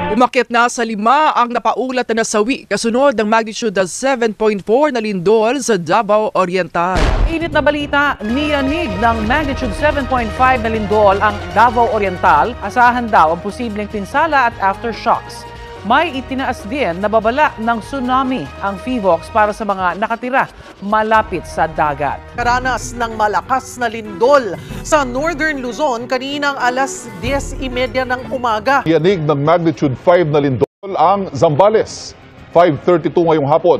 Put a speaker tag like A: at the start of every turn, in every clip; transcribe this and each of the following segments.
A: Umakyat na sa 5 ang napaulat na nasawi kasunod ng magnitude na 7.4 na lindol sa Davao Oriental.
B: Init na balita, niyanig ng magnitude 7.5 na lindol ang Davao Oriental. Asahan daw ang posibleng pinsala at aftershocks. May itinaas din na babala ng tsunami ang PHIVOLCS para sa mga nakatira malapit sa dagat.
C: Karanas ng malakas na lindol sa Northern Luzon kaninang alas 10:30 ng umaga.
D: Yanig ng magnitude 5 na lindol ang Zambales, 5:32 ngayong hapon.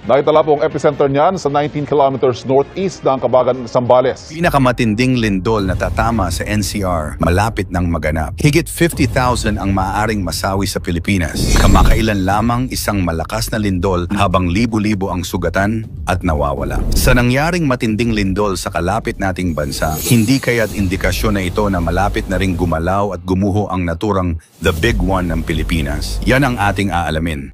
D: Naitala po ang epicenter niyan sa 19 kilometers northeast ng Kabagan, Zambales.
E: Pinakamatinding lindol na tatama sa NCR malapit ng maganap. Higit 50,000 ang maaaring masawi sa Pilipinas. Kamakailan lamang isang malakas na lindol habang libo-libo ang sugatan at nawawala. Sa nangyaring matinding lindol sa kalapit nating bansa, hindi kaya't indikasyon na ito na malapit na ring gumalaw at gumuho ang naturang The Big One ng Pilipinas. Yan ang ating aalamin.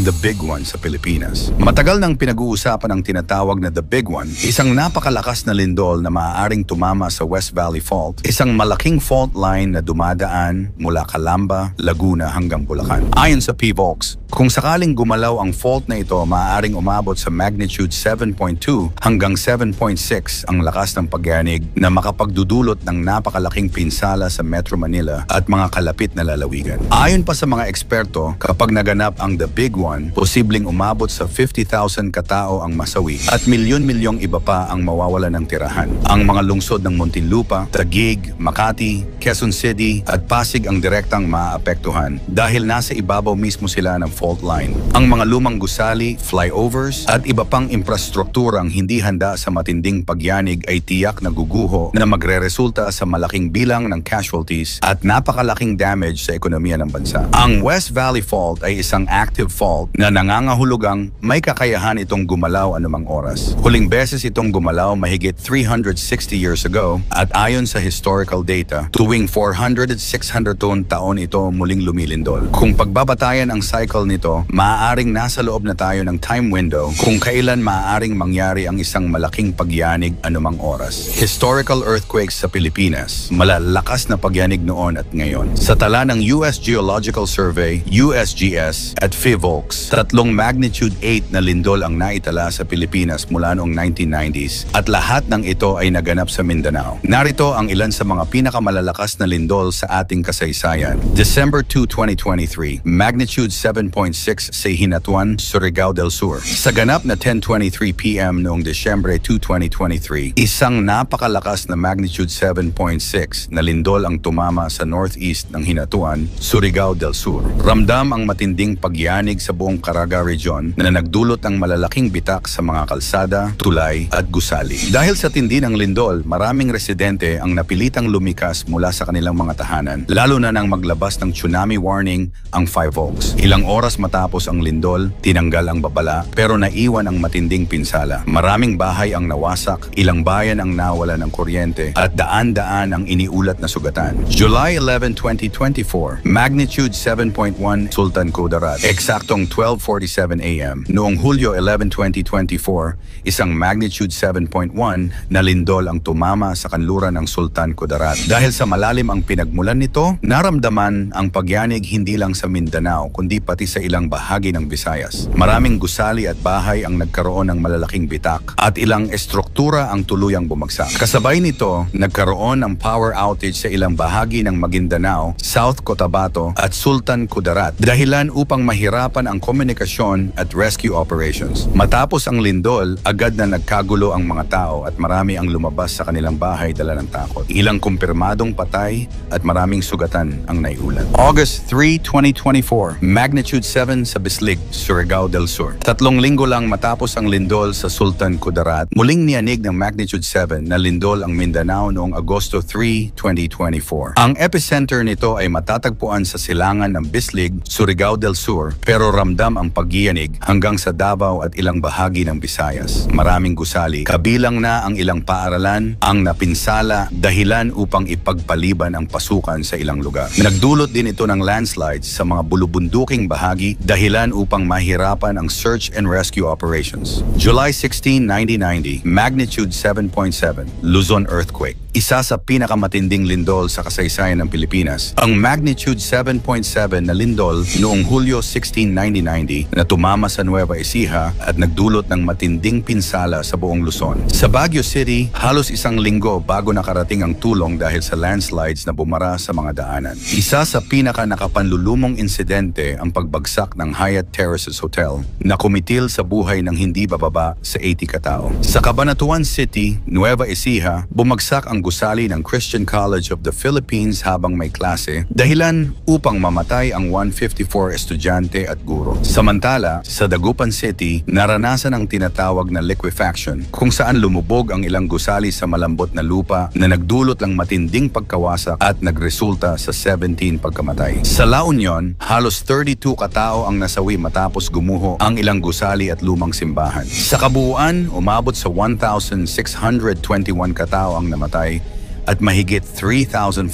E: The Big One sa Pilipinas. Matagal nang pinag-uusapan ang tinatawag na The Big One, isang napakalakas na lindol na maaaring tumama sa West Valley Fault, isang malaking fault line na dumadaan mula Calamba, Laguna hanggang Bulacan. Ayon sa PHIVOLCS, kung sakaling gumalaw ang fault na ito, maaaring umabot sa magnitude 7.2 hanggang 7.6 ang lakas ng pagyanig na makapagdudulot ng napakalaking pinsala sa Metro Manila at mga kalapit na lalawigan. Ayon pa sa mga eksperto, kapag naganap ang The Big One, posibleng umabot sa 50,000 katao ang masawi at milyon-milyong iba pa ang mawawala ng tirahan. Ang mga lungsod ng Muntinlupa, Taguig, Makati, Quezon City at Pasig ang direktang maaapektuhan dahil nasa ibabaw mismo sila ng fault line. Ang mga lumang gusali, flyovers at iba pang infrastrukturang hindi handa sa matinding pagyanig ay tiyak na guguho na magreresulta sa malaking bilang ng casualties at napakalaking damage sa ekonomiya ng bansa. Ang West Valley Fault ay isang active fault na nangangahulugang may kakayahan itong gumalaw anumang oras. Huling beses itong gumalaw mahigit 360 years ago at ayon sa historical data, tuwing 400 at 600 taon ito muling lumilindol. Kung pagbabatayan ang cycle nito, maaaring nasa loob na tayo ng time window kung kailan maaaring mangyari ang isang malaking pagyanig anumang oras. Historical earthquakes sa Pilipinas, malalakas na pagyanig noon at ngayon. Sa tala ng US Geological Survey, USGS at PHIVOLCS, tatlong magnitude 8 na lindol ang naitala sa Pilipinas mula noong 1990s at lahat ng ito ay naganap sa Mindanao. Narito ang ilan sa mga pinakamalalakas na lindol sa ating kasaysayan. December 2, 2023, magnitude 7.6 sa Hinatuan, Surigao del Sur. Sa ganap na 10:23 PM noong Desyembre 2, 2023, isang napakalakas na magnitude 7.6 na lindol ang tumama sa northeast ng Hinatuan, Surigao del Sur. Ramdam ang matinding pagyanig sa buong Caraga Region na nagdulot ng malalaking bitak sa mga kalsada, tulay at gusali. Dahil sa tindi ng lindol, maraming residente ang napilitang lumikas mula sa kanilang mga tahanan, lalo na nang maglabas ng tsunami warning ang PHIVOLCS. Ilang oras matapos ang lindol, tinanggal ang babala pero naiwan ang matinding pinsala. Maraming bahay ang nawasak, ilang bayan ang nawala ng kuryente at daan-daan ang iniulat na sugatan. July 11, 2024, magnitude 7.1 Sultan Kudarat. Eksaktong 12:47 AM. Noong Hulyo 11, 2024, isang magnitude 7.1 na lindol ang tumama sa kanluran ng Sultan Kudarat. Dahil sa malalim ang pinagmulan nito, naramdaman ang pagyanig hindi lang sa Mindanao kundi pati sa ilang bahagi ng Visayas. Maraming gusali at bahay ang nagkaroon ng malalaking bitak at ilang estruktura ang tuluyang bumagsak. Kasabay nito, nagkaroon ng power outage sa ilang bahagi ng Maguindanao, South Cotabato at Sultan Kudarat dahilan upang mahirapan ang komunikasyon at rescue operations. Matapos ang lindol, agad na nagkagulo ang mga tao at marami ang lumabas sa kanilang bahay dala ng takot. Ilang kumpirmadong patay at maraming sugatan ang naiulat. August 3, 2024, magnitude 7 sa Bislig, Surigao del Sur. 3 linggo lang matapos ang lindol sa Sultan Kudarat, muling niyanig ng magnitude 7 na lindol ang Mindanao noong Agosto 3, 2024. Ang epicenter nito ay matatagpuan sa silangan ng Bislig, Surigao del Sur, pero ramdam ang paggiyanig hanggang sa Davao at ilang bahagi ng Visayas. Maraming gusali, kabilang na ang ilang paaralan, ang napinsala dahilan upang ipagpaliban ang pasukan sa ilang lugar. Nagdulot din ito ng landslides sa mga bulubunduking bahagi dahilan upang mahirapan ang search and rescue operations. July 16, 1990, magnitude 7.7, Luzon earthquake. Isa sa pinakamatinding lindol sa kasaysayan ng Pilipinas. Ang magnitude 7.7 na lindol noong Hulyo 16, 1990 na tumama sa Nueva Ecija at nagdulot ng matinding pinsala sa buong Luzon. Sa Baguio City, halos isang linggo bago nakarating ang tulong dahil sa landslides na bumara sa mga daanan. Isa sa pinaka-nakapanlulumong insidente ang pagbagsak ng Hyatt Terraces Hotel na kumitil sa buhay ng hindi bababa sa 80 katao. Sa Cabanatuan City, Nueva Ecija, bumagsak ang gusali ng Christian College of the Philippines habang may klase, dahilan upang mamatay ang 154 estudyante at guro. Samantala, sa Dagupan City, naranasan ang tinatawag na liquefaction kung saan lumubog ang ilang gusali sa malambot na lupa na nagdulot ng matinding pagkawasak at nagresulta sa 17 pagkamatay. Sa La Union, halos 32 katao ang nasawi matapos gumuho ang ilang gusali at lumang simbahan. Sa kabuuan, umabot sa 1,621 katao ang namatay at mahigit 3,500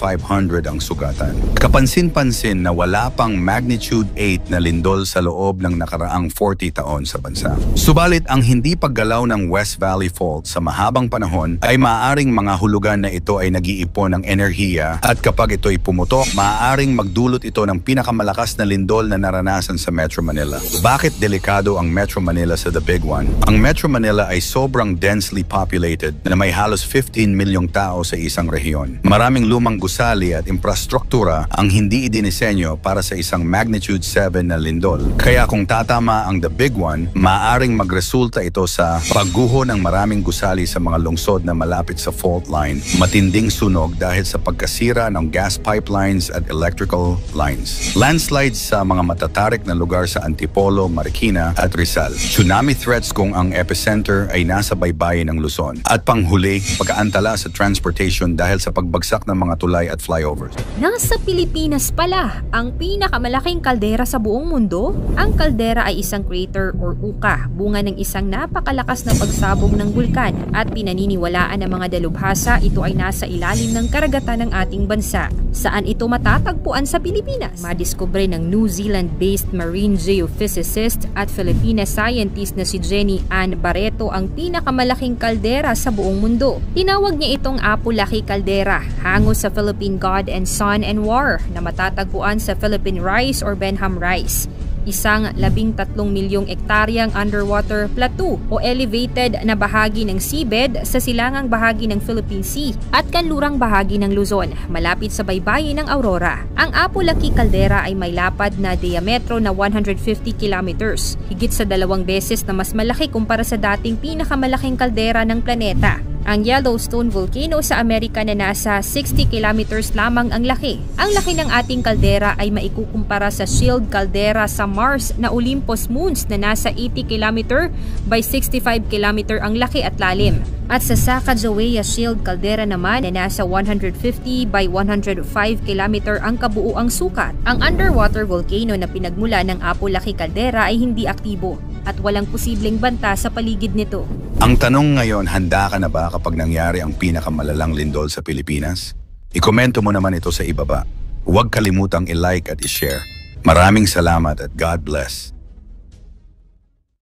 E: ang sugatan. Kapansin-pansin na wala pang magnitude 8 na lindol sa loob ng nakaraang 40 taon sa bansa. Subalit ang hindi paggalaw ng West Valley Fault sa mahabang panahon ay maaaring mga hulugan na ito ay nag-iipon ng enerhiya at kapag ito'y pumutok, maaaring magdulot ito ng pinakamalakas na lindol na naranasan sa Metro Manila. Bakit delikado ang Metro Manila sa The Big One? Ang Metro Manila ay sobrang densely populated na may halos 15 milyong tao sa isang rehiyon. Maraming lumang gusali at infrastruktura ang hindi idinisenyo para sa isang magnitude 7 na lindol. Kaya kung tatama ang The Big One, maaaring magresulta ito sa pagguho ng maraming gusali sa mga lungsod na malapit sa fault line, matinding sunog dahil sa pagkasira ng gas pipelines at electrical lines, landslides sa mga matatarik na lugar sa Antipolo, Marikina at Rizal, tsunami threats kung ang epicenter ay nasa baybayin ng Luzon, at panghuli, pagkaantala sa transportation dahil sa pagbagsak ng mga tulay at flyovers.
F: Nasa Pilipinas pala ang pinakamalaking kaldera sa buong mundo. Ang kaldera ay isang crater or uka, bunga ng isang napakalakas na pagsabog ng bulkan, at pinaniniwalaan ng mga dalubhasa ito ay nasa ilalim ng karagatan ng ating bansa. Saan ito matatagpuan sa Pilipinas? Madiskubre ng New Zealand-based marine geophysicist at Filipina scientist na si Jenny Ann Barreto ang pinakamalaking kaldera sa buong mundo. Tinawag niya itong Apu-Laki Caldera, hango sa Philippine God and Sun and War, na matatagpuan sa Philippine Rice or Benham Rice. Isang 13 milyong ektaryang underwater plateau o elevated na bahagi ng seabed sa silangang bahagi ng Philippine Sea at kanlurang bahagi ng Luzon, malapit sa baybayin ng Aurora. Ang Apu-Laki Caldera ay may lapad na diametro na 150 kilometers, higit sa 2 beses na mas malaki kumpara sa dating pinakamalaking kaldera ng planeta, ang Yellowstone Volcano sa Amerika na nasa 60 kilometers lamang ang laki. Ang laki ng ating kaldera ay maikukumpara sa Shield Caldera sa Mars na Olympus Moons na nasa 80 km by 65 km ang laki at lalim. At sa Sacagawea Shield Caldera naman na nasa 150 by 105 km ang kabuuang sukat. Ang underwater volcano na pinagmula ng Apu-Laki Caldera ay hindi aktibo at walang posibleng banta sa paligid nito.
E: Ang tanong ngayon, handa ka na ba kapag nangyari ang pinakamalalang lindol sa Pilipinas? Ikomento mo naman ito sa ibaba. Huwag kalimutang i-like at i-share. Maraming salamat at God bless.